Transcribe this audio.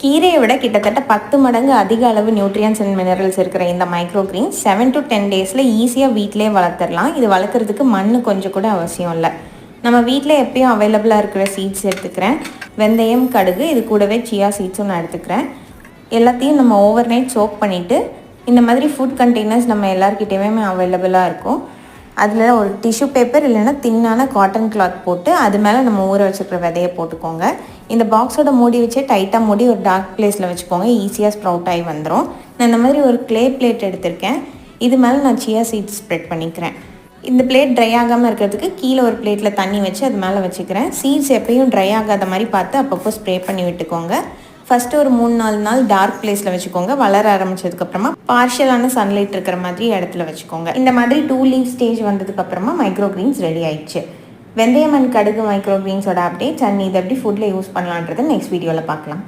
கீரையை விட கிட்டத்தட்ட 10 மடங்கு அதிக அளவு நியூட்ரியன்ஸ் அண்ட் மினரல்ஸ் இருக்கிற இந்த மைக்ரோ கிரீன்ஸ் 7 to 10 டேஸில் ஈஸியாக வீட்டிலே வளர்த்துடலாம். இது வளர்க்குறதுக்கு மண் கொஞ்சம் கூட அவசியம் இல்லை. நம்ம வீட்டில் எப்பயும் அவைலபிளாக இருக்கிற சீட்ஸ் எடுத்துக்கிறேன். வெந்தயம், கடுகு, இது கூடவே சியா சீட்ஸும் நான் எடுத்துக்கிறேன். எல்லாத்தையும் நம்ம ஓவர் நைட் சோக் பண்ணிவிட்டு இந்த மாதிரி ஃபுட் கண்டெய்னர்ஸ் நம்ம எல்லாருக்கிட்டேயுமே அவைலபிளாக இருக்கும். அதில் ஒரு டிஷ்யூ பேப்பர் இல்லைன்னா தின்னான காட்டன் கிளாத் போட்டு அது மேலே நம்ம ஊற வச்சுருக்கிற விதையை போட்டுக்கோங்க. இந்த பாக்ஸோட மூடி வச்சு டைட்டாக மூடி ஒரு டார்க் பிளேஸில் வச்சுக்கோங்க. ஈஸியாக ஸ்ப்ரவுட் ஆகி வந்துடும். நான் இந்த மாதிரி ஒரு க்ளே பிளேட் எடுத்திருக்கேன். இது மேலே நான் சியா சீட்ஸ் ஸ்ப்ரெட் பண்ணிக்கிறேன். இந்த பிளேட் ட்ரை ஆகாமல் இருக்கிறதுக்கு கீழே ஒரு பிளேட்டில் தண்ணி வச்சு அது மேலே வச்சுக்கிறேன். சீட்ஸ் எப்பயும் ட்ரை ஆகாத மாதிரி பார்த்து அப்பப்போ ஸ்ப்ரே பண்ணி விட்டுக்கோங்க. ஃபஸ்ட்டு ஒரு 3-4 நாள் டார்க் பிளேஸில் வச்சுக்கோங்க. வளர ஆரம்பித்ததுக்கப்புறமா பார்ஷியலான சன்லைட் இருக்கிற மாதிரி இடத்துல வச்சுக்கோங்க. இந்த மாதிரி 2 லீவ் ஸ்டேஜ் வந்ததுக்கப்புறமா மைக்ரோ கிரீன்ஸ் ரெடி ஆயிடுச்சு. வெந்தயம் அண்ட் கடுகு மைக்ரோ கிரீன்ஸோட அப்டேட்ஸ் அண்ட் இது எப்படி ஃபுட்டில் யூஸ் பண்ணலான்றது நெக்ஸ்ட் வீடியோவில் பார்க்கலாம்.